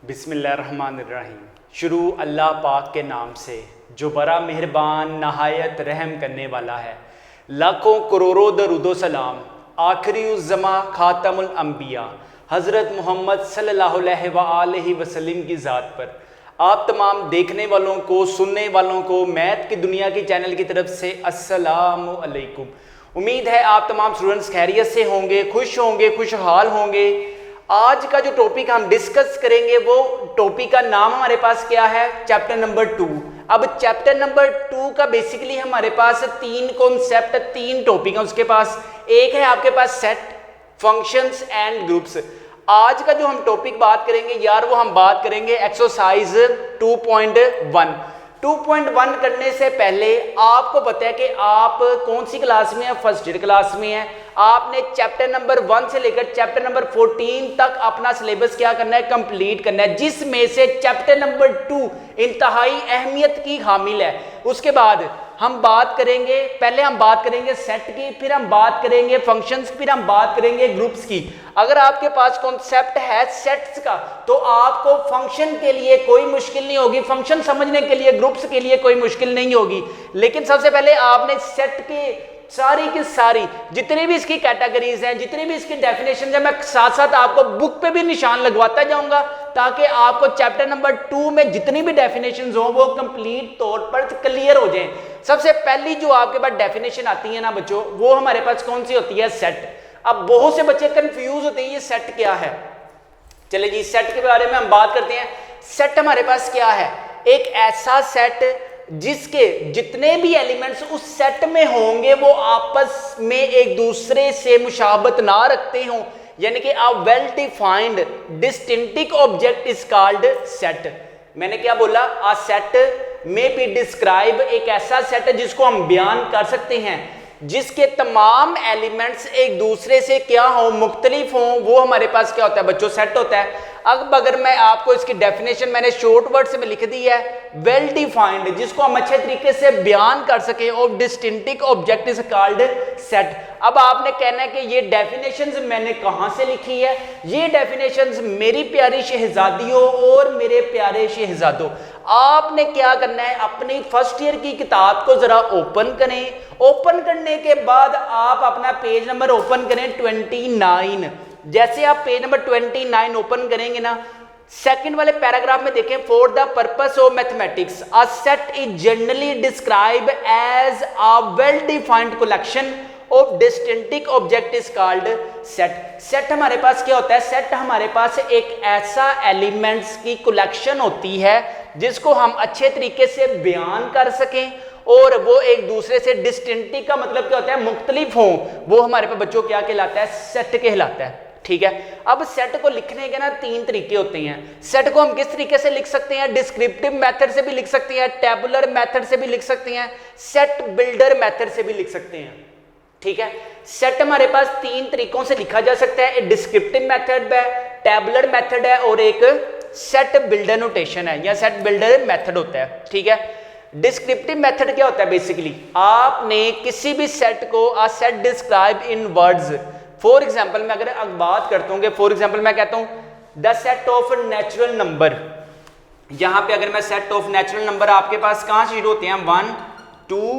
बिस्मिल्लाहिर्रहमानिर्रहीम। शुरू अल्लाह पाक के नाम से जो बड़ा मेहरबान नहायत रहम करने वाला है। लाखों करोड़ों दरूदो सलाम आखिरी उज़्ज़मा खातमुल अंबिया हज़रत मोहम्मद सल्लल्लाहु अलैहि वसल्लम की ज़ात पर। आप तमाम देखने वालों को, सुनने वालों को मैथ की दुनिया की चैनल की तरफ से अस्सलामु अलैकुम। उम्मीद है आप तमाम स्टूडेंट्स खैरियत से होंगे, खुश होंगे, खुशहाल होंगे। आज का जो टॉपिक हम डिस्कस करेंगे वो टॉपिक का नाम हमारे पास क्या है? Chapter number 2। अब चैप्टर नंबर 2 का बेसिकली हमारे पास 3 कॉन्सेप्ट, 3 टॉपिक है उसके पास। एक है आपके पास सेट, फंक्शंस एंड ग्रुप्स। आज का जो हम टॉपिक बात करेंगे यार, वो हम बात करेंगे एक्सरसाइज 2.1। 2.1 करने से पहले आपको पता है कि आप कौन सी क्लास में है? फर्स्ट ईयर क्लास में है। आपने चैप्टर नंबर 1 से लेकर चैप्टर नंबर 14 तक अपना सिलेबस क्या करना है? कंप्लीट करना है, जिसमें से चैप्टर नंबर 2 इंतहाई अहमियत की हामिल है। उसके बाद हम बात करेंगे, पहले हम बात करेंगे सेट की, फिर हम बात करेंगे फंक्शंस, फिर हम बात करेंगे ग्रुप्स की। अगर आपके पास कॉन्सेप्ट है सेट्स का तो आपको फंक्शन के लिए कोई मुश्किल नहीं होगी, फंक्शन समझने के लिए, ग्रुप्स के लिए कोई मुश्किल नहीं होगी। लेकिन सबसे पहले आपने सेट के सारी की सारी जितनी भी इसकी कैटेगरीज हैं, जितनी भी इसकी डेफिनेशन है, मैं साथ साथ आपको बुक पे भी निशान लगवाता जाऊंगा ताकि आपको चैप्टर नंबर 2 में जितनी भी डेफिनेशन हो वो कंप्लीट तौर पर क्लियर हो जाएं। सबसे पहली जो आपके पास डेफिनेशन आती है ना बच्चों, वो हमारे पास कौन सी होती है? सेट। अब बहुत से बच्चे कंफ्यूज होते हैं ये सेट क्या है। चलिए जी, सेट के बारे में हम बात करते हैं। सेट हमारे पास क्या है? एक ऐसा सेट जिसके जितने भी एलिमेंट्स उस सेट में होंगे वो आपस में एक दूसरे से मुशाबत ना रखते हों, यानी कि अ well defined distinctive object is called set. मैंने क्या बोला? अ सेट में बी डिस्क्राइब, एक ऐसा सेट है जिसको हम बयान कर सकते हैं जिसके तमाम एलिमेंट्स एक दूसरे से क्या हो? मुख्तलिफ हो। वो हमारे पास क्या होता है बच्चों? सेट होता है। अब अगर मैं आपको इसकी डेफिनेशन मैंने शॉर्ट वर्ड से में लिख दी है, वेल डिफाइंड, जिसको हम अच्छे तरीके से बयान कर सके, of distinctive object is called set. अब आपने कहना है कि ये डेफिनेशंस मैंने कहां से लिखी है? ये डेफिनेशंस मेरी प्यारी शहजादियों और मेरे प्यारे शहजादों, आपने क्या करना है? अपनी फर्स्ट ईयर की किताब को जरा ओपन करें। ओपन करने के बाद आप अपना पेज नंबर ओपन करें 29। जैसे आप पेज नंबर 29 ओपन करेंगे ना, सेकंड वाले पैराग्राफ में देखें, for the purpose of mathematics a set is generally describe as a well defined collection of distinctive object is called set. Set हमारे पास क्या होता है? सेट हमारे पास एक ऐसा एलिमेंट्स की कलेक्शन होती है जिसको हम अच्छे तरीके से बयान कर सकें और वो एक दूसरे से डिस्टिंक्टिव का मतलब क्या होता है? मुख्तलिफ हों। वो हमारे पास बच्चों क्या कहलाता है? सेट कहलाता है। ठीक है। अब सेट को लिखने के ना 3 तरीके होते हैं। सेट को हम किस तरीके से लिख सकते हैं? डिस्क्रिप्टिव मेथड से भी लिख सकते हैं, टेबुलर मेथड से भी लिख सकते हैं, सेट बिल्डर मेथड से भी लिख सकते हैं। ठीक है। सेट हमारे पास 3 तरीकों से लिखा जा सकता है। एक डिस्क्रिप्टिव मेथड है, टेबुलर मेथड है और एक सेट बिल्डर नोटेशन है या सेट बिल्डर मेथड होता है। ठीक है। डिस्क्रिप्टिव मेथड क्या होता है? बेसिकली आपने किसी भी सेट को a set describe in words. For example मैं अगर बात करता हूँ, फॉर एग्जाम्पल मैं कहता हूँ the set of natural number. यहां पे अगर मैं सेट ऑफ नेचुरल नंबर, आपके पास कहां से शुरू होते हैं? 1 2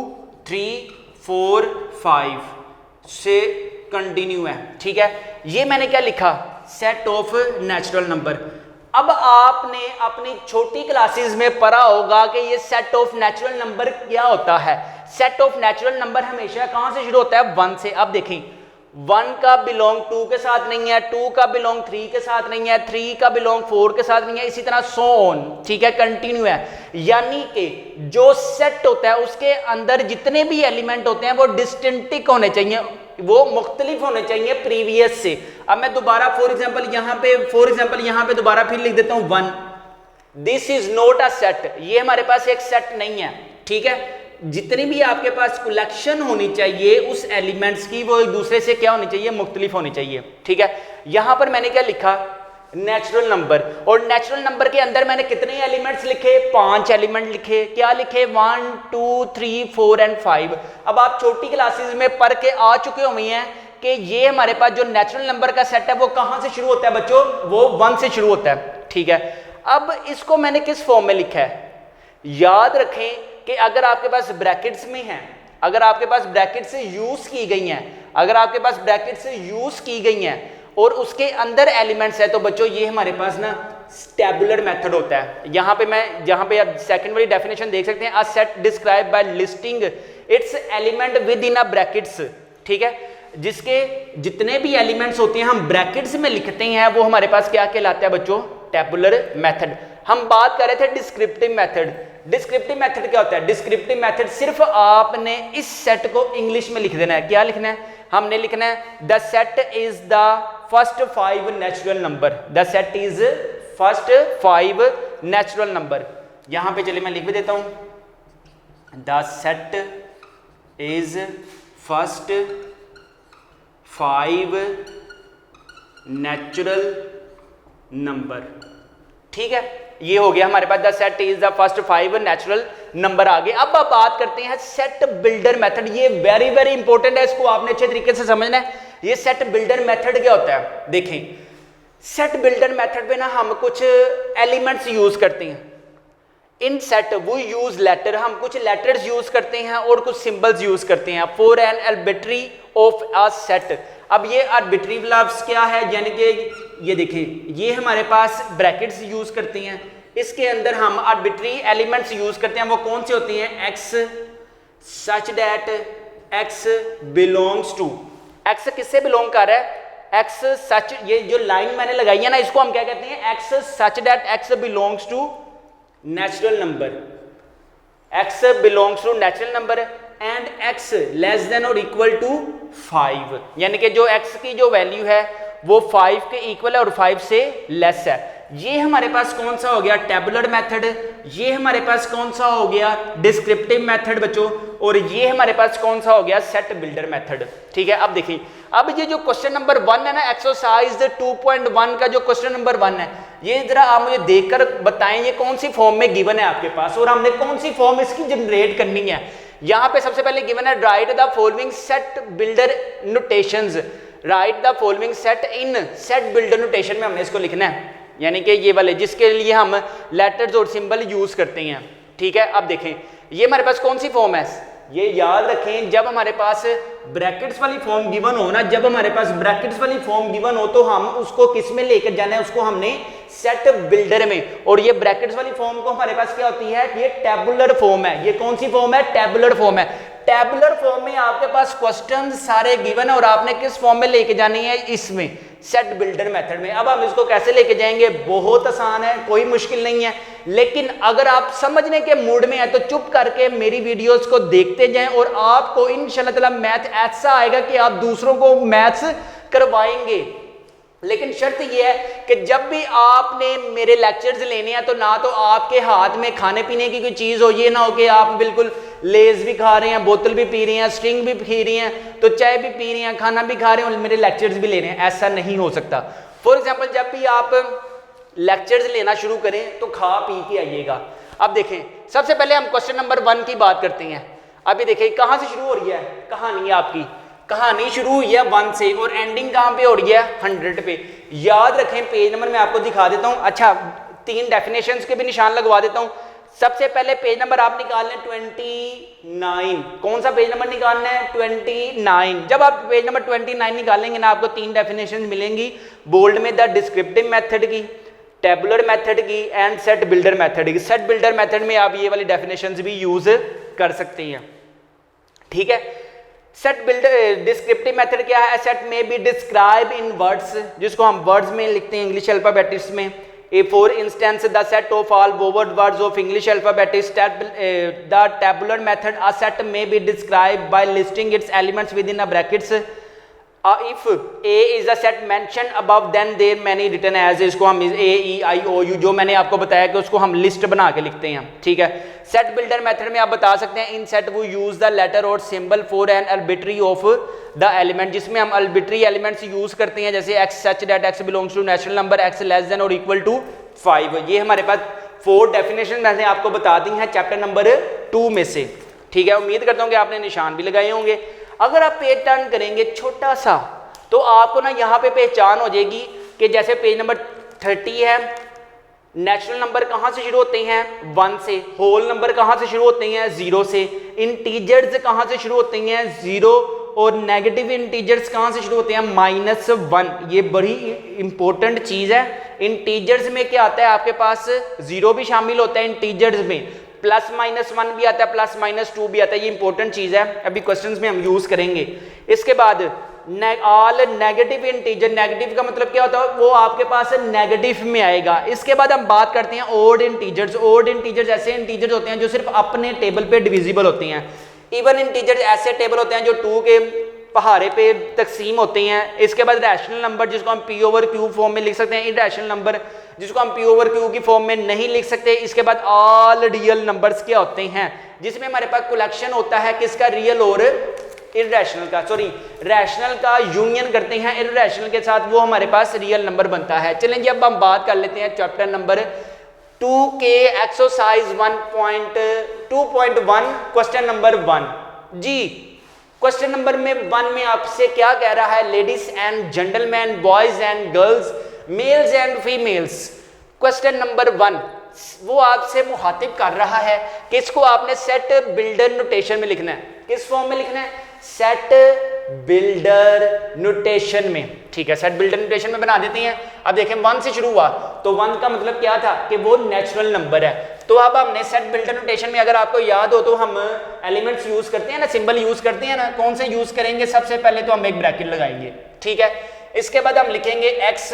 3 4 5 से कंटिन्यू है। ठीक है। ये मैंने क्या लिखा? Set of natural number. अब आपने अपनी छोटी क्लासेस में पढ़ा होगा कि ये सेट ऑफ नेचुरल नंबर क्या होता है। सेट ऑफ नेचुरल नंबर हमेशा कहां से शुरू होता है? 1 से। अब देखें, 1 का बिलोंग 2 के साथ नहीं है, 2 का बिलोंग 3 के साथ नहीं है, 3 का बिलोंग 4 के साथ नहीं है, इसी तरह सो ऑन। ठीक है, कंटिन्यू है। यानी कि जो सेट होता है उसके अंदर जितने भी एलिमेंट होते हैं वो डिस्टिंक्टिव होने चाहिए, वो मुख्तलिफ होने चाहिए प्रीवियस से। अब मैं दोबारा फॉर एग्जाम्पल यहाँ पे दोबारा फिर लिख देता हूँ 1। This is not a set. ये हमारे पास एक सेट नहीं है। ठीक है। जितनी भी आपके पास कलेक्शन होनी चाहिए उस एलिमेंट्स की, वो एक दूसरे से क्या होनी चाहिए? मुख्तलिफ होनी चाहिए। ठीक है। यहां पर मैंने क्या लिखा? Natural number. और नेचुरल नंबर के अंदर मैंने कितने एलिमेंट्स लिखे? 5 एलिमेंट लिखे। क्या लिखे? 1 2 3 4 एंड 5। अब आप छोटी क्लासेस में पढ़ के आ चुके हुए हैं कि ये हमारे पास जो नेचुरल नंबर का सेट है वो कहां से शुरू होता है बच्चों? वो 1 से शुरू होता है। ठीक है। अब इसको मैंने किस फॉर्म में लिखा है, याद रखें कि अगर आपके पास ब्रैकेट्स में है, अगर आपके पास ब्रैकेट से यूज की गई हैं, अगर आपके पास ब्रैकेट से यूज की गई हैं और उसके अंदर एलिमेंट्स है, तो बच्चों ये हमारे पास ना टैबुलर मेथड होता है। यहाँ पे मैं, जहाँ पे आप सेकंड वाली डेफिनेशन देख सकते हैं, a set describe by listing it's element with in a brackets, ठीक है, जिसके जितने भी एलिमेंट्स होते हैं हम ब्रैकेट्स में लिखते हैं, वो हमारे पास क्या कहलाता है बच्चों, टैबुलर मेथड। हम बात कर रहे थे डिस्क्रिप्टिव मेथड। डिस्क्रिप्टिव मेथड क्या होता है? डिस्क्रिप्टिव मेथड सिर्फ आपने इस सेट को इंग्लिश में लिख देना है। क्या लिखना है? हमने लिखना है the set is the first 5 natural number, the set is first 5 natural number. यहां पे चलिए मैं लिख भी देता हूं, the set is first 5 natural number, ठीक है, ये हो गया हमारे पास the set is the first 5 natural number. आगे अब आप बात करते हैं सेट बिल्डर मेथड। ये वेरी वेरी इंपॉर्टेंट है, इसको आपने अच्छे तरीके से समझना है। ये सेट बिल्डर मेथड क्या होता है? देखें, सेट बिल्डर मेथड में ना हम कुछ एलिमेंट्स यूज करते हैं। इन सेट वो यूज लेटर, हम कुछ लेटर्स यूज करते हैं और कुछ सिंबल्स यूज करते हैं for an arbitrary of a set. अब ये आर्बिट्री लफ्ज क्या है? यानी कि ये देखिए, ये हमारे पास ब्रैकेट्स यूज करते हैं, इसके अंदर हम आर्बिट्री एलिमेंट्स यूज करते हैं। वो कौन से होते हैं? X such that X belongs to, X किससे बिलोंग कर रहा है? एक्स सच, ये जो लाइन मैंने लगाई है ना, इसको हम क्या कहते हैं? X such that X belongs to natural number, X belongs to natural number and X less than और इक्वल टू 5, यानी कि जो एक्स की जो वैल्यू है वो 5 के इक्वल है और 5 से लेस है। ये हमारे पास कौन सा हो गया? Tabular method. ये हमारे पास कौन सा हो गया? डिस्क्रिप्टिव मेथड बच्चों। और ये हमारे पास कौन सा हो गया? सेट बिल्डर मेथड, ठीक है। अब देखिए, अब ये जो क्वेश्चन नंबर 1 है ना, एक्सरसाइज 2.1 का जो क्वेश्चन नंबर 1 है, ये जरा आप मुझे देखकर बताएं ये कौन सी फॉर्म में गिवन है आपके पास और हमने कौन सी फॉर्म इसकी जनरेट करनी है। यहां पे सबसे पहले गिवन है right the following set builder notations, right the following set in set builder notation में हमने इसको लिखना है, यानी कि ये वाले जिसके लिए हम लेटर्स और सिंबल यूज करते हैं, ठीक है। अब देखें, ये हमारे पास कौन सी फॉर्म है? ये याद रखें, जब हमारे पास ब्रैकेट्स वाली फॉर्म गिवन हो ना, जब हमारे पास ब्रैकेट्स वाली फॉर्म गिवन हो तो हम उसको किस में लेकर जाना है? उसको हमने सेट बिल्डर में। और ये ब्रैकेट्स वाली फॉर्म को हमारे पास क्या होती है? ये टैबुलर फॉर्म है। ये कौन सी फॉर्म है? टैबुलर फॉर्म है। टैबुलर फॉर्म में आपके पास क्वेश्चन सारे गिवन है और आपने किस फॉर्म में लेके जानी है? इसमें, सेट बिल्डर मेथड में। अब हम इसको कैसे लेके जाएंगे? बहुत आसान है, कोई मुश्किल नहीं है। लेकिन अगर आप समझने के मूड में है तो चुप करके मेरी वीडियोस को देखते जाएं और आपको इंशाल्लाह ताला मैथ ऐसा आएगा कि आप दूसरों को मैथ्स करवाएंगे। लेकिन शर्त यह है कि जब भी आपने मेरे लेक्चर्स लेने हैं तो ना तो आपके हाथ में खाने पीने की कोई चीज़ हो, ये ना हो कि आप बिल्कुल लेज भी खा रहे हैं, बोतल भी पी रहे हैं, स्ट्रिंग भी पी रही हैं, तो चाय भी पी रही हैं, खाना भी खा रहे हैं और मेरे लेक्चर्स भी ले रहे हैं। ऐसा नहीं हो सकता। फॉर एग्जाम्पल, जब भी आप लेक्चर्स लेना शुरू करें तो खा पी के आइएगा। अब देखें, सबसे पहले हम क्वेश्चन नंबर 1 की बात करते हैं। अभी देखिए कहाँ से शुरू हो रही है कहानी, आपकी कहानी शुरू हुई है 1 से और एंडिंग कहाँ पे हो रही है? 100 पे। याद रखें, पेज नंबर मैं आपको दिखा देता हूँ। अच्छा, 3 डेफिनेशंस के भी निशान लगवा देता हूँ। सबसे पहले पेज नंबर आप निकालना है 29। कौन सा पेज नंबर निकालना है? 29। जब आप पेज नंबर 29 निकालेंगे ना, आपको 3 डेफिनेशन मिलेंगी बोल्ड में, द डिस्क्रिप्टिव मेथड की, टैबुलर मेथड की एंड सेट बिल्डर मेथड की। सेट बिल्डर मेथड में आप ये वाली डेफिनेशंस भी यूज कर सकते हैं, ठीक है। सेट बिल्डर डिस्क्रिप्टिव मेथड क्या है? Set may be describe in words, जिसको हम वर्ड्स में लिखते हैं इंग्लिश अल्फाबेटिक्स में। For instance the set of all vowel words of English alphabetics, the tabular method a set may be describe by listing its elements within a brackets. If A is a set mentioned above, then there many written as, इसको हम A E I O U जो मैंने आपको बताया कि उसको हम list बना के लिखते हैं, ठीक है। सेट बिल्डर मेथड में आप बता सकते हैं इन सेट वो यूज द लेटर और symbol for an arbitrary of the element, जिसमें हम आर्बिट्री एलिमेंट्स यूज करते हैं, जैसे X such that X belongs to natural number, X less than और इक्वल टू 5। ये हमारे पास 4 डेफिनेशन मैंने आपको बता दी हैं चैप्टर नंबर 2 में से, ठीक है। उम्मीद करता हूँ कि आपने निशान भी लगाए होंगे। अगर आप पेज टर्न करेंगे छोटा सा तो आपको ना यहाँ पे पहचान हो जाएगी कि जैसे पेज नंबर 30 है, नेचुरल नंबर कहाँ से शुरू होते हैं 1 से, होल नंबर कहाँ से शुरू होते हैं 0 से, इंटीजर्स कहाँ से शुरू होते हैं 0 और नेगेटिव इंटीजर्स कहाँ से शुरू होते हैं -1। ये बड़ी इंपॉर्टेंट चीज है। इंटीजर्स में क्या आता है आपके पास 0 भी शामिल होता है इंटीजर्स में, +-1 भी आता है, +-2 भी आता है। ये इंपॉर्टेंट चीज है, अभी क्वेश्चंस में हम यूज करेंगे। इसके बाद ऑल नेगेटिव इंटीजर, नेगेटिव का मतलब क्या होता है वो आपके पास नेगेटिव में आएगा। इसके बाद हम बात करते हैं ओड इंटीजर्स। ओड इंटीजर्स ऐसे इंटीजर्स होते हैं जो सिर्फ अपने टेबल पे डिविजिबल होते हैं। इवन इंटीजर्स ऐसे टेबल होते हैं जो 2 के पहाड़े पे तकसीम होते हैं। इसके बाद रैशनल नंबर जिसको हम P/Q फॉर्म में लिख सकते हैं, इरैशनल नंबर जिसको हम P/Q की फॉर्म में नहीं लिख सकते। इसके बाद ऑल रियल नंबर्स क्या होते हैं जिसमें हमारे पास कलेक्शन होता है किसका, रियल और इररेशनल का, सॉरी रैशनल का यूनियन करते हैं इररेशनल के साथ, वो हमारे पास रियल नंबर बनता है। चलें जी अब हम बात कर लेते हैं चैप्टर नंबर 2 के एक्सरसाइज 1.2.1 क्वेश्चन नंबर 1 जी। क्वेश्चन नंबर 1 में आपसे क्या कह रहा है, ladies and gentleman, boys and girls, mails and females. Question number 1 वो आपसे मुखातिब कर रहा है कि इसको आपने सेट बिल्डर नोटेशन में लिखना है। किस फॉर्म में लिखना है, सेट बिल्डर नोटेशन में। ठीक है, सेट बिल्डर नोटेशन में बना देते हैं। अब देखें 1 से शुरू हुआ तो 1 का मतलब क्या था कि वो नेचुरल नंबर है। तो अब हमने सेट बिल्डर नोटेशन में, अगर आपको याद हो तो हम एलिमेंट्स यूज करते हैं ना, सिंबल यूज करते हैं ना, कौन से यूज करेंगे, सबसे पहले तो हम एक ब्रैकेट लगाएंगे। ठीक है, इसके बाद हम लिखेंगे x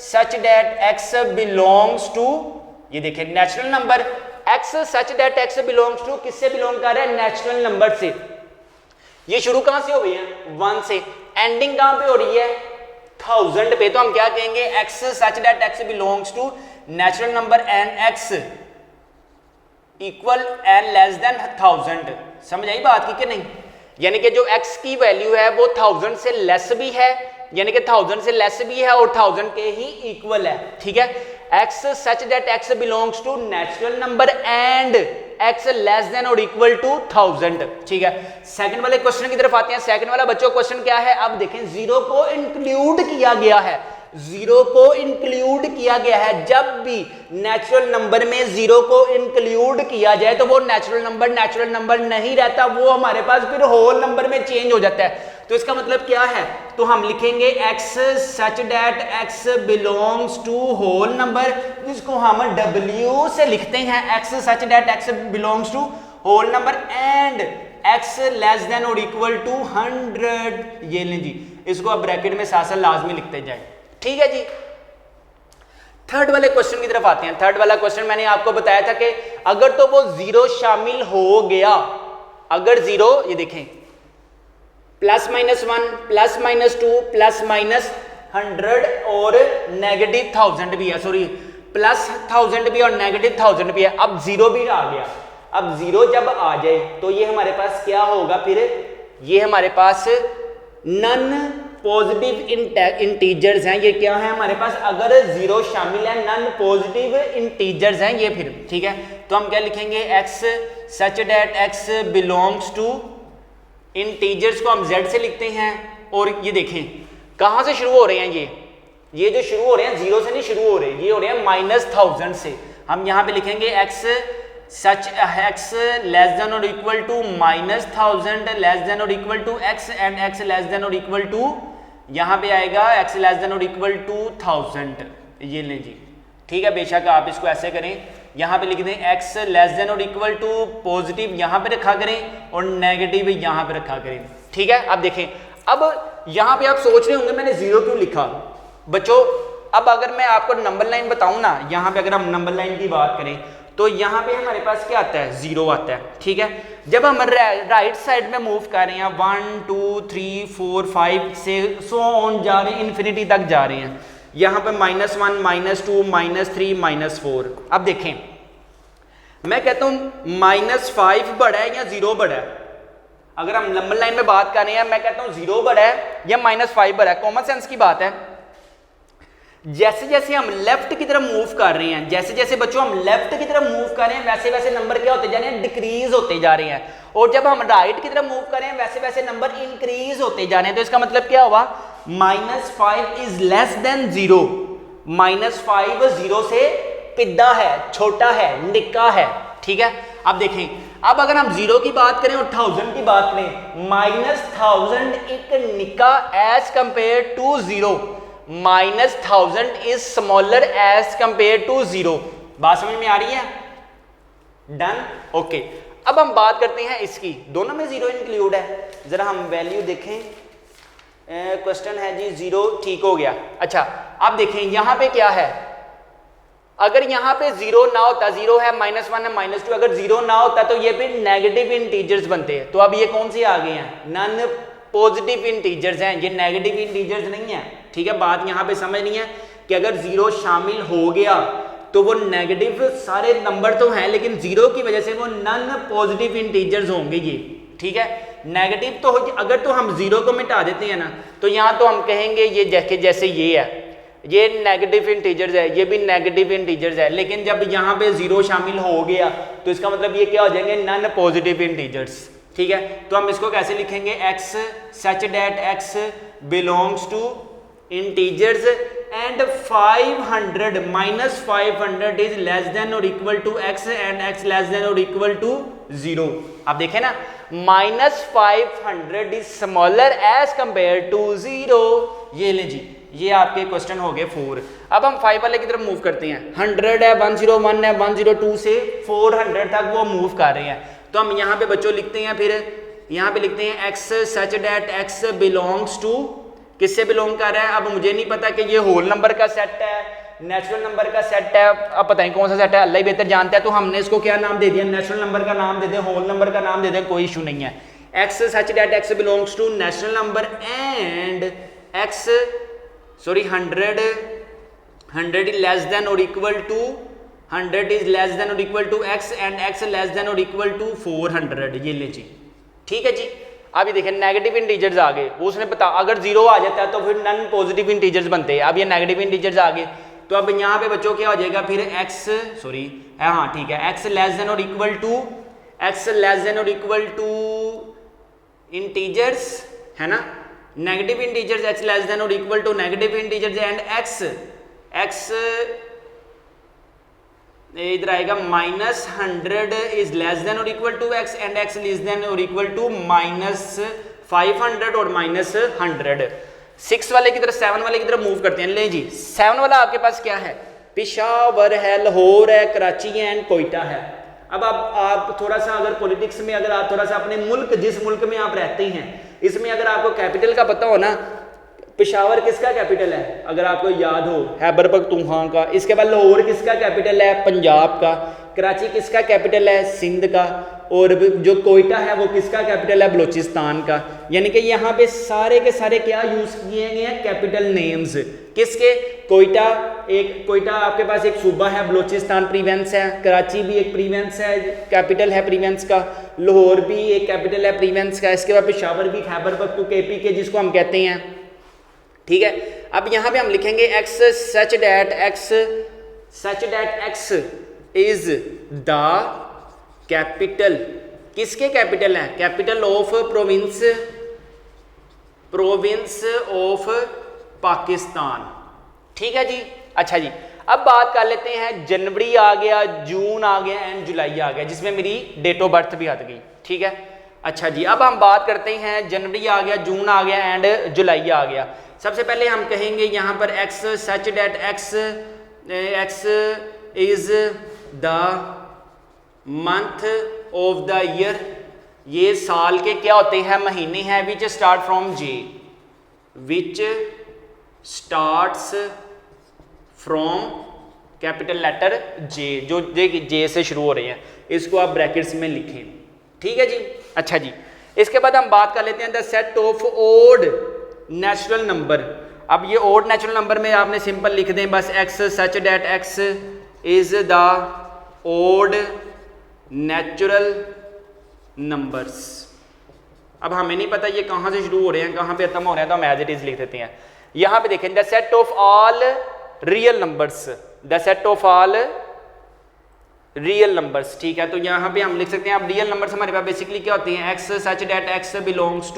such that x belongs to, ये देखिए natural number, x such that x belongs to किससे बिलोंग कर रहा है, नेचुरल नंबर से। ये शुरू कहां से हो गई है 1 से, एंडिंग कहां पे हो रही है 1000 पे। तो हम क्या कहेंगे, x such that x belongs to natural number and x equal and less than 1000। समझ आई बात की कि नहीं, यानी कि जो x की वैल्यू है वो 1000 से लेस भी है, यानी कि 1000 से लेस भी है और 1000 के ही इक्वल है। ठीक है, x such that x belongs to natural number and x less than और इक्वल टू 1000। ठीक है, सेकंड वाले क्वेश्चन की तरफ आते हैं। सेकंड वाला बच्चों क्वेश्चन क्या है, अब देखें 0 को इंक्लूड किया गया है, 0 को इंक्लूड किया गया है। जब भी नेचुरल नंबर में 0 को इंक्लूड किया जाए तो वो नेचुरल नंबर नहीं रहता, वो हमारे पास फिर होल नंबर में चेंज हो जाता है। तो इसका मतलब क्या है, तो हम लिखेंगे x such that x belongs to whole number, जिसको हम w से लिखते हैं, x such that x belongs to whole number and x less than और इक्वल टू 100। ये लें जी, इसको अब ब्रैकेट में साथ साथ लाजमी लिखते जाए। ठीक है जी, थर्ड वाले क्वेश्चन की तरफ आते हैं। थर्ड वाला क्वेश्चन मैंने आपको बताया था कि अगर तो वो 0 शामिल हो गया, अगर 0, ये देखें +-1 +-2 +-100 और -1000 भी है, सॉरी +1000 भी और -1000 भी है। अब 0 भी आ गया, अब 0 जब आ जाए तो ये हमारे पास क्या होगा, फिर ये हमारे पास नन पॉजिटिव इंटीजर्स हैं। ये क्या है हमारे पास, अगर 0 शामिल है नन पॉजिटिव इंटीजर्स हैं ये फिर। ठीक है, तो हम क्या लिखेंगे, x such that x belongs to, integers को हम z से लिखते हैं। और ये देखें कहां से शुरू हो रहे हैं, ये जो शुरू हो रहे हैं 0 से नहीं शुरू हो रहे, ये हो रहे हैं -1000 से। हम यहां पे लिखेंगे x such x less than और इक्वल टू -1000 लेस देन और equal to x and x less than और इक्वल टू, यहां पे आएगा x लेस देन और इक्वल टू 1000। ये लें जी, ठीक है, बेशक आप इसको ऐसे करें, यहां पे लिख दें x लेस देन और इक्वल टू पॉजिटिव यहां पे रखा करें और नेगेटिव यहां पे रखा करें। ठीक है, अब देखें, अब यहां पे आप सोच रहे होंगे मैंने 0 क्यों लिखा बच्चों। अब अगर मैं आपको नंबर लाइन बताऊं ना, यहां पे अगर हम नंबर लाइन की बात करें तो यहाँ पे हमारे पास क्या आता है, 0 आता है। ठीक है, जब हम राइट साइड में मूव कर रहे हैं 1 2 3 4 5 से सो ऑन जा रहे हैं, इन्फिनिटी तक जा रहे हैं, यहाँ पे -1 -2 -3 -4। अब देखें मैं कहता हूँ -5 बड़ा है या 0 बड़ा है। अगर हम नंबर लाइन में बात कर रहे हैं, मैं कहता हूँ 0 बड़ा है या -5 बड़ा है, कॉमन सेंस की बात है। जैसे जैसे हम लेफ्ट की तरफ मूव कर रहे हैं, जैसे जैसे बच्चों हम लेफ्ट की तरफ मूव कर रहे हैं, वैसे वैसे नंबर क्या होते जा रहे हैं, डिक्रीज होते जा रहे हैं। और जब हम राइट की तरफ मूव कर रहे हैं, वैसे वैसे नंबर इंक्रीज होते जा रहे हैं। तो इसका मतलब क्या हुआ, -5 इज लेस देन 0, -5 0 से पिद्दा है, छोटा है, निक्का है, ठीक है। अब देखें, अब अगर हम 0 की बात करें और 1000 की बात करें, -1000 एक निक्का as compare to 0, -1000 is smaller as compare to 0। बात समझ में आ रही है? Done, okay. अब हम बात करते हैं इसकी, दोनों में 0 इंक्लूड है। जरा हम वैल्यू देखें, क्वेश्चन है जी 0, ठीक हो गया। अच्छा, अब देखें यहां पे क्या है, अगर यहां पे 0 ना होता, 0 है, -1 है, -2, अगर 0 ना होता तो ये भी नेगेटिव इंटीजर्स बनते हैं। तो अब ये कौन से आ गए हैं? नॉन पॉजिटिव इंटीजर्स हैं, ये नेगेटिव इंटीजर्स नहीं है, ठीक है। बात यहां पे समझनी है कि अगर 0 शामिल हो गया तो वो नेगेटिव सारे नंबर तो हैं, लेकिन 0 की वजह से वो नॉन पॉजिटिव इंटीजर्स होंगे ये, ठीक है। नेगेटिव तो अगर तो हम 0 को मिटा देते हैं ना, तो यहाँ तो हम कहेंगे ये जैसे ये है, ये नेगेटिव इंटीजर्स है, ये भी नेगेटिव इंटीजर्स है, लेकिन जब यहाँ पे 0 शामिल हो गया तो इसका मतलब ये क्या हो जाएंगे? नॉन पॉजिटिव इंटीजर्स, ठीक है। तो हम इसको कैसे लिखेंगे? x such that x belongs to integers and 500 -500 is less than और equal to x and x less than और इक्वल टू 0। आप देखें ना, -500 is smaller as compare to 0। ये ले जी, ये आपके क्वेश्चन हो गए 4। अब हम 5 वाले की तरफ मूव करते हैं। 100 है, 101 है, 102 से 400 तक वो मूव कर रहे हैं। तो हम यहाँ पे बच्चों लिखते हैं, फिर यहाँ पे लिखते हैं x such that x belongs to, किससे बिलोंग कर रहा है? अब मुझे नहीं पता कि ये होल नंबर का सेट है, नेचुरल नंबर का सेट है, अब पता नहीं कौन सा सेट है, अल्लाह ही बेहतर जानता है। तो हमने इसको क्या नाम दे दिया? नेचुरल नंबर का नाम दे दें, होल नंबर का नाम दे दें, कोई इशू नहीं है। x such that x belongs to natural number and x 100 is less than और equal to 100 is less than और equal to x and x less than और इक्वल टू 400। ये ले जी, ठीक है जी। अब ये देखें, नेगेटिव इंटीजर्स आ गए, वो उसने बता, अगर 0 आ जाता है तो फिर नॉन पॉजिटिव इंटीजर्स बनते हैं। अब ये नेगेटिव इंटीजर्स आ गए, तो अब यहाँ पे बच्चों क्या हो जाएगा? फिर हाँ ठीक है, x लेस देन और इक्वल टू इंटीजर्स है ना, negative integers x less than और equal to negative integers and x इधर आएगा -100 इज लेस देन और equal to x and x less than और इक्वल टू -500 और -100। 6 वाले की तरफ 7 वाले की तरफ मूव करते हैं। ले जी, 7 वाला आपके पास क्या है? पेशावर है, लाहौर है, कराची है एंड कोयटा है। अब आप थोड़ा सा अगर पॉलिटिक्स में, अगर आप थोड़ा सा अपने मुल्क, जिस मुल्क में आप रहते हैं, इसमें अगर आपको कैपिटल का पता हो ना, पेशावर किसका कैपिटल है? अगर आपको याद हो, खैबर पख्तूनख्वा का। इसके बाद लाहौर किसका कैपिटल है? पंजाब का। कराची किसका कैपिटल है? सिंध का। और जो कोयटा है वो किसका कैपिटल है? बलूचिस्तान का। यानी कि यहाँ पे सारे के सारे क्या यूज किए गए हैं? Capital names. किसके? कोयटा, कोयटा आपके पास एक सूबा है, बलूचिस्तान प्रीवेंस है, कराची भी एक प्रीवेंस है, कैपिटल है प्रीवेंस का, लाहौर भी एक कैपिटल है प्रीवेंस का, इसके बाद पेशावर भी खैबर पख्तूनख्वा केपी के जिसको हम कहते हैं, ठीक है। अब यहाँ पे हम लिखेंगे x such that x is the capital, किसके कैपिटल है? Capital of province of Pakistan, ठीक है जी। अच्छा जी, अब बात कर लेते हैं, जनवरी आ गया, जून आ गया एंड जुलाई आ गया, जिसमें मेरी डेट ऑफ बर्थ भी आ गई, ठीक है। अच्छा जी, अब हम बात करते हैं, जनवरी आ गया, जून आ गया एंड जुलाई आ गया। सबसे पहले हम कहेंगे यहाँ पर x such that x is the month of the year, ये साल के क्या होते हैं? महीने हैं, which start from J, which starts from capital letter J, जो J से शुरू हो रहे हैं, इसको आप ब्रैकेट्स में लिखें, ठीक है जी। अच्छा जी, इसके बाद हम बात कर लेते हैं the set of odd natural number. अब ये ओड नेचुरल नंबर में आपने सिंपल लिख दें बस, x such that x is the odd natural numbers. अब हमें नहीं पता ये कहाँ से शुरू हो रहे हैं, कहाँ पे खत्म हो रहे हैं, तो हम एज इट इज लिख देते हैं। यहाँ पे देखें, the set of all real numbers, the set of all real numbers, ठीक है। तो यहाँ पे हम लिख सकते हैं, अब रियल नंबर्स हमारे पास बेसिकली क्या होते हैं? x such that x belongs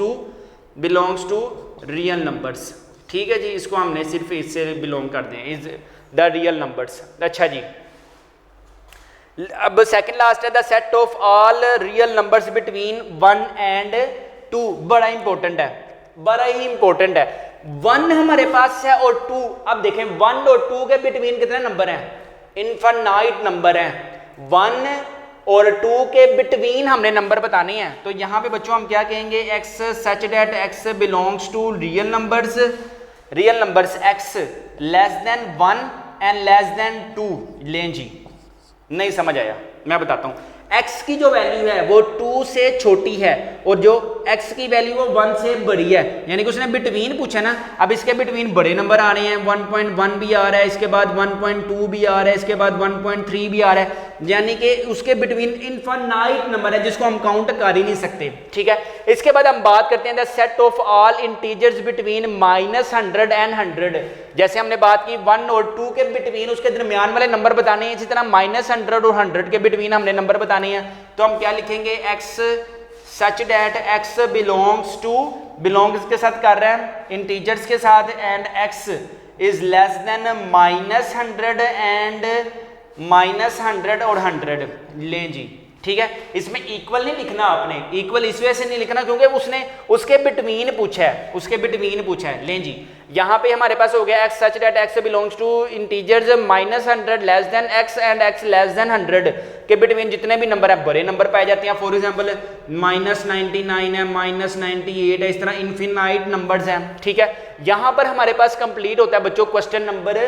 to real numbers, ठीक है जी। इसको हमने सिर्फ इससे बिलोंग कर दें, इज द रियल नंबर्स। अच्छा जी, अब सेकंड लास्ट है the set of all real numbers between 1 and 2। बड़ा इंपॉर्टेंट है, बड़ा ही इंपॉर्टेंट है। 1 हमारे पास है और 2, अब देखें 1 और 2 के बिटवीन कितने नंबर हैं? इनफाइनाइट नंबर हैं। 1 और 2 के बिटवीन हमने नंबर बताने हैं। तो यहाँ पे बच्चों हम क्या कहेंगे? x such that x belongs to real numbers x less than 1 and less than 2। लें जी, नहीं समझ आया, मैं बताता हूं। x की जो वैल्यू है वो 2 से छोटी है और जो x की वैल्यू वो 1 से बड़ी है, यानी कि उसने बिटवीन पूछा ना। अब इसके बिटवीन बड़े नंबर आ रहे हैं, 1.1 भी आ रहा है, इसके बाद 1.2 भी आ रहा है, इसके बाद 1.3 भी आ रहा है, यानी कि उसके बिटवीन इनफाइनाइट नंबर है जिसको हम काउंट कर ही नहीं सकते। ठीक है, इसके बाद हम बात करते हैं the set of all integers between -100 and 100। जैसे हमने बात की 1 और 2 के बिटवीन उसके दरमियान वाले नंबर बताने हैं, इसी तरह -100 और 100 के बिटवीन हमने नंबर बताने हैं। तो हम क्या लिखेंगे? x such that x belongs to, belongs के साथ कर रहे हैं इंटीजर्स के साथ, and x is less than -100 and -100 और 100। लें जी, ठीक है, इसमें इक्वल नहीं लिखना आपने, इक्वल इस वजह से नहीं लिखना क्योंकि उसने उसके बिटवीन पूछा है, उसके बिटवीन पूछा है। लें जी, यहाँ पे हमारे पास हो गया x such that x belongs to integers -100 less than x and x less than 100 के बिटवीन जितने भी नंबर है बड़े नंबर पाए जाते हैं। फॉर एग्जांपल -99 है, -98 है, इस तरह इनफिनाइट नंबर्स हैं। ठीक है, यहाँ पर हमारे पास कंप्लीट होता है बच्चों क्वेश्चन नंबर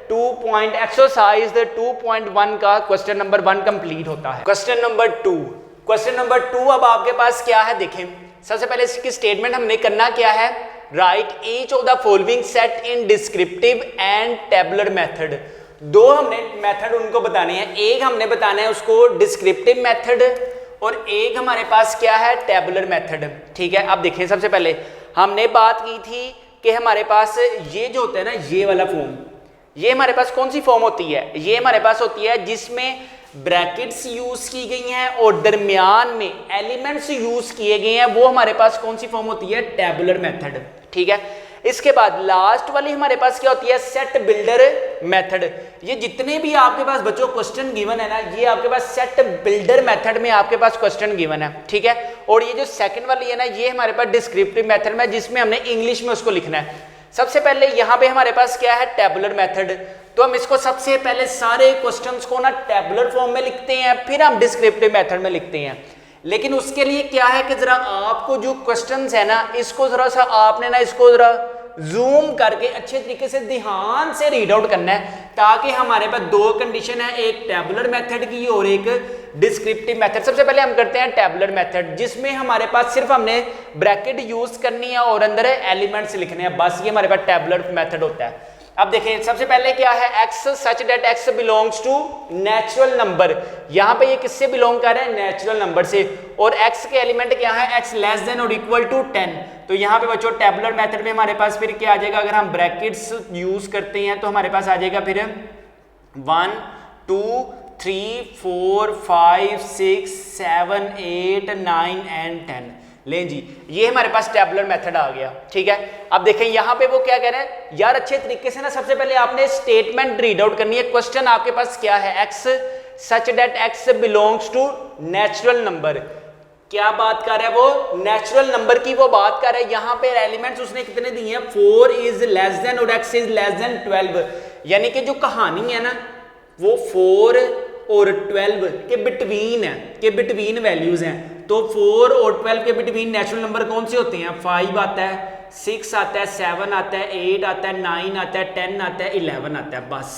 2 एक्सरसाइज 2.1 का क्वेश्चन नंबर 1 कंप्लीट होता है। क्वेश्चन नंबर 2, क्वेश्चन नंबर 2 अब आपके पास क्या है देखें। सबसे पहले इसकी स्टेटमेंट हमने करना क्या है? Right each of the following set in descriptive and tabular method. दो हमने मेथड उनको बताने हैं, एक हमने बताना है उसको डिस्क्रिप्टिव मेथड और एक हमारे पास क्या है? Tabular method. ठीक है, अब देखें सबसे पहले हमने बात की थी कि हमारे पास ये जो होता है ना, ये वाला फॉर्म, ये हमारे पास कौन सी फॉर्म होती है? ये हमारे पास होती है जिसमें ब्रैकेट्स यूज की गई हैं और दरमियान में एलिमेंट्स यूज किए गए हैं, वो हमारे पास कौन सी फॉर्म होती है? Tabular method. ठीक है, इसके बाद लास्ट वाली हमारे पास क्या होती है? Set builder method. ये जितने भी आपके पास बच्चों क्वेश्चन गिवन है ना, ये आपके पास सेट बिल्डर मेथड में आपके पास क्वेश्चन गिवन है। ठीक है, और ये जो सेकंड वाली है ना, ये हमारे पास डिस्क्रिप्टिव मेथड में, जिसमें हमने इंग्लिश में उसको लिखना है। सबसे पहले यहाँ पे हमारे पास क्या है? Tabular method. तो हम इसको सबसे पहले सारे क्वेश्चंस को ना टेबुलर फॉर्म में लिखते हैं, फिर हम डिस्क्रिप्टिव मेथड में लिखते हैं। लेकिन उसके लिए क्या है कि जरा आपको जो क्वेश्चंस है ना, इसको जरा सा आपने ना इसको जरा जूम करके अच्छे तरीके से ध्यान से रीड आउट करना है, ताकि हमारे पास दो कंडीशन है, एक टेबुलर मेथड की और एक डिस्क्रिप्टिव मेथड। सबसे पहले हम करते हैं टेबुलर मेथड, जिसमें हमारे पास सिर्फ हमने ब्रैकेट यूज करनी है और अंदर एलिमेंट्स लिखने हैं, बस ये हमारे पास टेबुलर मेथड होता है। अब देखें सबसे पहले क्या है? x such that x belongs to natural number. यहाँ पे ये किससे बिलोंग कर रहे हैं? नेचुरल नंबर से। और x के एलिमेंट क्या है? x लेस देन और इक्वल टू 10। तो यहाँ पे बच्चों टेबुलर मेथड में हमारे पास फिर क्या आ जाएगा? अगर हम ब्रैकेट्स यूज करते हैं तो हमारे पास आ जाएगा फिर 1 2 3 4 5 6 7 8 9 एंड 10। लें जी, ये हमारे पास टेबुलर मेथड आ गया। ठीक है, अब देखें यहाँ पे वो क्या कह रहे हैं यार, अच्छे तरीके से ना सबसे पहले आपने स्टेटमेंट रीड आउट करनी है। क्वेश्चन आपके पास क्या है? x such that x belongs to natural number. क्या बात कर रहा है वो? नेचुरल नंबर की वो बात कर रहा है। यहाँ पे एलिमेंट्स उसने कितने दिए हैं? 4 इज लेस देन और x इज लेस देन 12। यानी कि जो कहानी है ना, वो 4 और 12 के बिटवीन है, के बिटवीन वैल्यूज हैं। तो 4 और 12 के बिटवीन नेचुरल नंबर कौन से होते हैं? 5 आता है, 6 आता है, 7 आता है, 8 आता है, 9 आता है, 10 आता है, 11 आता है, बस।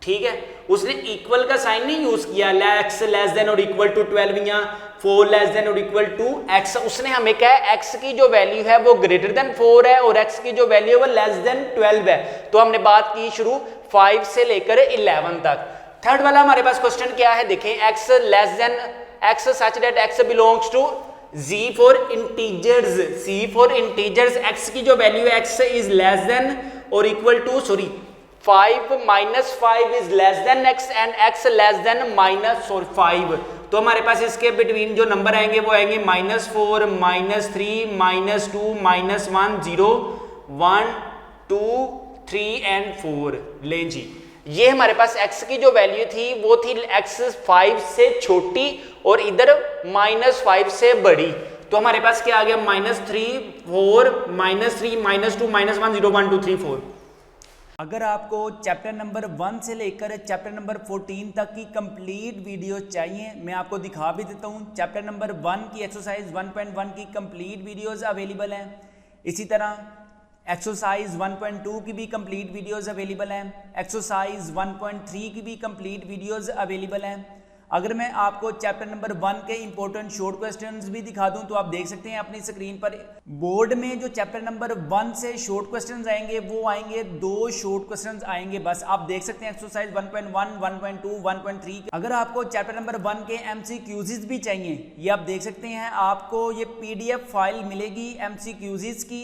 ठीक है, उसने इक्वल का साइन नहीं यूज किया, x लेस देन और इक्वल टू 12 या 4 लेस देन और इक्वल टू x। उसने हमें क्या है? x की जो वैल्यू है वो ग्रेटर देन 4 है और x की जो वैल्यू है वो लेस देन 12 है। तो हमने बात की शुरू 5 से लेकर 11 तक। थर्ड वाला हमारे पास क्वेश्चन क्या है? देखें, x less than x such that x belongs to z for integers, c for integers. x की जो वैल्यू है x इज लेस देन और equal to 5 minus 5 is less than x and x less than -5। तो हमारे पास इसके between जो number आएंगे वो आएंगे -4 -3 -2 -1 0 1 2 3 एंड 4। लें जी, ये हमारे पास x की जो वैल्यू थी वो थी x 5 से छोटी और इधर -5 से बड़ी, तो हमारे पास क्या आ गया -3 4 -3 -2 -1 0 1 2 3 4। अगर आपको चैप्टर नंबर 1 से लेकर चैप्टर नंबर 14 तक की कंप्लीट वीडियो चाहिए, मैं आपको दिखा भी देता हूँ। चैप्टर नंबर 1 की एक्सरसाइज 1.1 की कंप्लीट वीडियोस अवेलेबल हैं। इसी तरह एक्सरसाइज 1.2 की भी कंप्लीट वीडियोस अवेलेबल हैं। एक्सरसाइज 1.3 की भी कंप्लीट वीडियोस अवेलेबल हैं। अगर मैं आपको चैप्टर नंबर 1 के इंपॉर्टेंट शॉर्ट क्वेश्चंस भी दिखा दूं तो आप देख सकते हैं अपनी स्क्रीन पर। बोर्ड में जो चैप्टर नंबर 1 से शॉर्ट क्वेश्चंस आएंगे वो आएंगे 2 शॉर्ट क्वेश्चंस आएंगे बस। आप देख सकते हैं एक्सरसाइज 1.1 1.2 1.3। अगर आपको चैप्टर नंबर 1 के MCQs भी चाहिए, ये आप देख सकते हैं, आपको ये PDF फाइल मिलेगी MCQs की।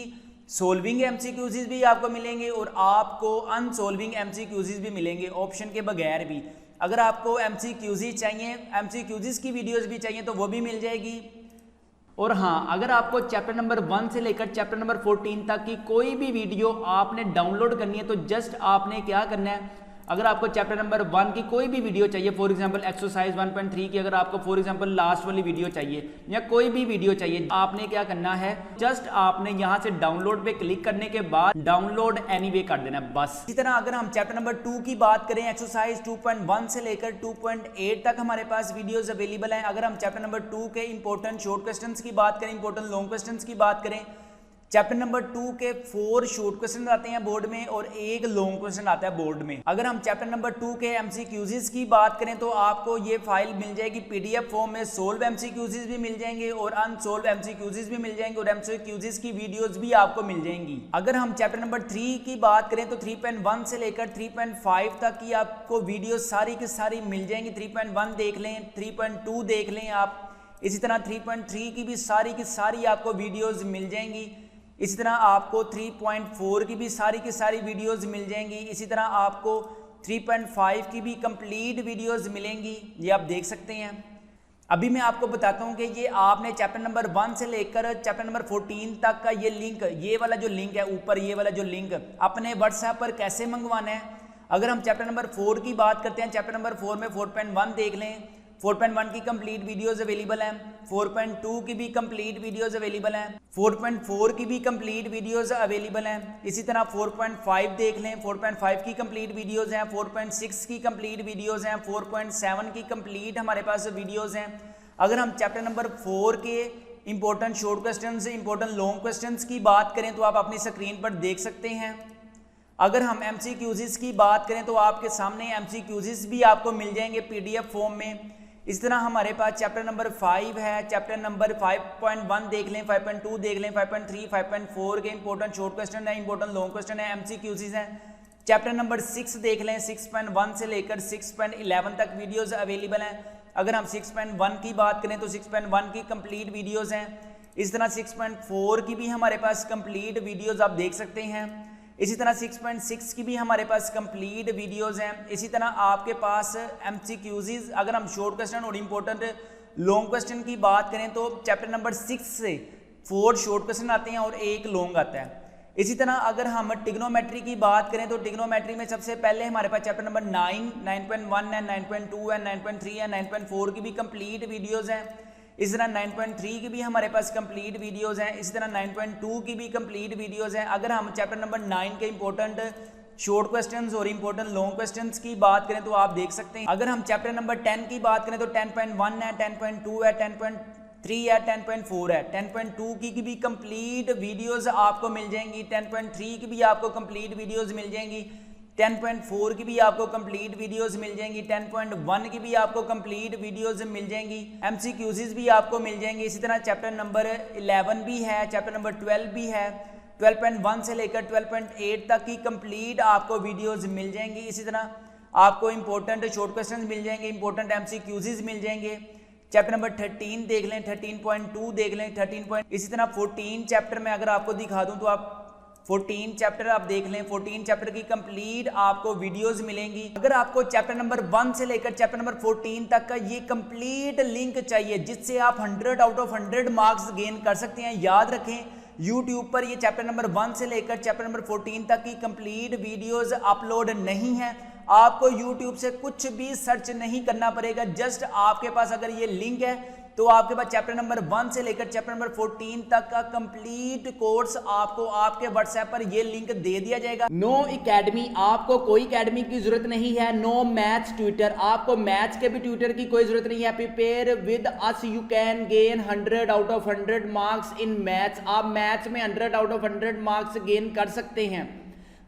सोल्विंग MCQs भी आपको मिलेंगे और आपको अनसोल्विंग MCQs भी मिलेंगे ऑप्शन के बगैर भी। अगर आपको MCQs चाहिए, MCQs की वीडियोस भी चाहिए तो वो भी मिल जाएगी। और हाँ, अगर आपको चैप्टर नंबर 1 से लेकर चैप्टर नंबर 14 तक की कोई भी वीडियो आपने डाउनलोड करनी है तो जस्ट आपने क्या करना है, अगर आपको चैप्टर नंबर 1 की कोई भी वीडियो चाहिए, फॉर एग्जांपल एक्सरसाइज 1.3 की अगर आपको फॉर एग्जांपल लास्ट वाली वीडियो चाहिए या कोई भी वीडियो चाहिए, आपने क्या करना है, जस्ट आपने यहाँ से डाउनलोड पे क्लिक करने के बाद डाउनलोड एनीवे कर देना है बस। इसी तरह अगर हम चैप्टर नंबर 2 की बात करें, एक्सरसाइज 2.1 से लेकर 2.8 तक हमारे पास वीडियोज अवेलेबल हैं। अगर हम चैप्टर नंबर 2 के इंपॉर्टेंट शॉर्ट क्वेश्चन की बात करें, इंपॉर्टेंट लॉन्ग क्वेश्चन की बात करें, चैप्टर नंबर 2 के 4 शॉर्ट क्वेश्चन आते हैं बोर्ड में और 1 लॉन्ग क्वेश्चन आता है बोर्ड में। अगर हम चैप्टर नंबर 2 के MCQs की बात करें तो आपको ये फाइल मिल जाएगी PDF फॉर्म में। सोल्व MCQs भी मिल जाएंगे और अनसोल्व MCQs भी मिल जाएंगे और MCQs की वीडियोस भी आपको मिल जाएंगी। अगर हम चैप्टर नंबर 3 की बात करें तो 3.1 से लेकर 3.5 तक की आपको वीडियो सारी की सारी मिल जाएंगी। 3.1 देख लें, 3.2 देख लें आप। इसी तरह 3.3 की भी सारी आपको वीडियोज मिल जाएंगी। इसी तरह आपको 3.4 की भी सारी वीडियोस मिल जाएंगी। इसी तरह आपको 3.5 की भी कंप्लीट वीडियोस मिलेंगी, ये आप देख सकते हैं। अभी मैं आपको बताता हूँ कि ये आपने चैप्टर नंबर 1 से लेकर चैप्टर नंबर 14 तक का ये लिंक, ये वाला जो लिंक है ऊपर, ये वाला जो लिंक अपने WhatsApp पर कैसे मंगवाना है। अगर हम चैप्टर नंबर 4 की बात करते हैं, चैप्टर नंबर 4 में 4.1 देख लें, 4.1 की कंप्लीट वीडियोस अवेलेबल हैं। 4.2 की भी कंप्लीट वीडियोस अवेलेबल हैं। 4.4 की भी कंप्लीट वीडियोस अवेलेबल हैं। इसी तरह 4.5 देख लें, 4.5 की कंप्लीट वीडियोस हैं। 4.6 की कंप्लीट वीडियोस हैं। 4.7 की कंप्लीट हमारे पास वीडियोस हैं। अगर हम चैप्टर नंबर 4 के important short questions, important long questions की बात करें तो आप अपनी स्क्रीन पर देख सकते हैं। अगर हम MCQs की बात करें तो आपके सामने MCQs भी आपको मिल जाएंगे PDF फॉर्म में। इस तरह हमारे पास चैप्टर नंबर 5 है, चैप्टर नंबर 5.1 देख लें, 5.2 देख लें, 5.3 5.4 के इंपॉर्टेंट शॉर्ट क्वेश्चन है, इंपॉर्टेंट लॉन्ग क्वेश्चन है, MCQs हैं। चैप्टर नंबर 6 देख लें, 6.1 से लेकर 6.11 तक वीडियोस अवेलेबल हैं। अगर हम 6.1 की बात करें तो 6.1 की कंप्लीट वीडियोस हैं। इस तरह 6.4 की भी हमारे पास कंप्लीट वीडियोस आप देख सकते हैं। इसी तरह 6.6 की भी हमारे पास कंप्लीट वीडियोस हैं। इसी तरह आपके पास MCQs, अगर हम शॉर्ट क्वेश्चन और इंपॉर्टेंट लॉन्ग क्वेश्चन की बात करें तो चैप्टर नंबर 6 से 4 शॉर्ट क्वेश्चन आते हैं और 1 लॉन्ग आता है। इसी तरह अगर हम ट्रिग्नोमेट्री की बात करें तो ट्रिग्नोमेट्री में सबसे पहले हमारे पास चैप्टर नंबर 9, 9.1 है, 9.2 है, 9.3 है, 9.4 की भी कंप्लीट वीडियोस हैं। इस तरह 9.3 की भी हमारे पास कंप्लीट वीडियोस हैं। इसी तरह 9.2 की भी कंप्लीट वीडियोस हैं। अगर हम चैप्टर नंबर 9 के इंपॉर्टेंट शॉर्ट क्वेश्चंस और इंपॉर्टेंट लॉन्ग क्वेश्चंस की बात करें तो आप देख सकते हैं। अगर हम चैप्टर नंबर 10 की बात करें तो 10.1 है, 10.2 है, 10.3 है, 10.4 है। 10.2 की भी कंप्लीट वीडियोस आपको मिल जाएंगी। 10.3 की भी आपको कंप्लीट वीडियोस मिल जाएंगी। 10.4 की भी आपको कंप्लीट वीडियोस मिल जाएंगी। 10.1 की भी आपको कंप्लीट वीडियोस मिल जाएंगी। MCQs भी आपको मिल जाएंगे। इसी तरह चैप्टर नंबर 11 भी है, चैप्टर नंबर 12 भी है। 12.1 से लेकर 12.8 तक की कंप्लीट आपको वीडियोस मिल जाएंगी। इसी तरह आपको इंपॉर्टेंट शॉर्ट क्वेश्चन मिल जाएंगे, इंपॉर्टेंट MCQs मिल जाएंगे। चैप्टर नंबर 13 देख लें, 13.2 देख लें, 13. इसी तरह 14 चैप्टर में अगर आपको दिखा दूं तो आप 14 चैप्टर आप देख लें। 14 चैप्टर की कंप्लीट आपको वीडियोस मिलेंगी। अगर आपको चैप्टर नंबर 1 से लेकर चैप्टर नंबर 14 तक का ये कंप्लीट लिंक चाहिए जिससे आप 100 आउट ऑफ 100 मार्क्स गेन कर सकते हैं, याद रखें YouTube पर ये चैप्टर नंबर 1 से लेकर चैप्टर नंबर 14 तक की कंप्लीट वीडियोस अपलोड नहीं है। आपको YouTube से कुछ भी सर्च नहीं करना पड़ेगा। जस्ट आपके पास अगर ये लिंक है तो आपके पास चैप्टर नंबर 1 से लेकर चैप्टर नंबर 14 तक का कंप्लीट कोर्स आपको आपके व्हाट्सएप पर ये लिंक दे दिया जाएगा। नो एकेडमी, आपको कोई एकेडमी की जरूरत नहीं है। नो मैथ्स ट्यूटर, आपको मैथ्स के भी ट्यूटर की कोई जरूरत नहीं है। Prepare with us you can gain 100 out of 100 marks in maths. आप मैथ्स में 100 आउट ऑफ 100 मार्क्स गेन कर सकते हैं।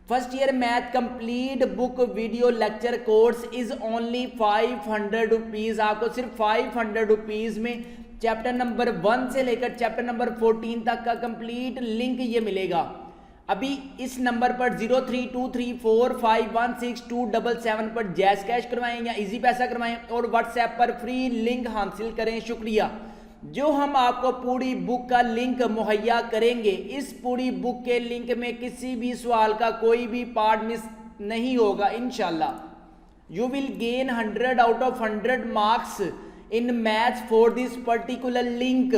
First year math complete book video lecture course is only 500 rupees. आपको सिर्फ 500 रुपीज़ में चैप्टर नंबर 1 से लेकर चैप्टर नंबर 14 तक का कंप्लीट लिंक ये मिलेगा। अभी इस नंबर पर 0323451677 पर जैस कैश करवाएं या इजी पैसा करवाएं और व्हाट्सएप पर फ्री लिंक हासिल करें। शुक्रिया। जो हम आपको पूरी बुक का लिंक मुहैया करेंगे, इस पूरी बुक के लिंक में किसी भी सवाल का कोई भी पार्ट मिस नहीं होगा इंशाल्लाह। You will gain 100 out of 100 marks in maths for this particular link.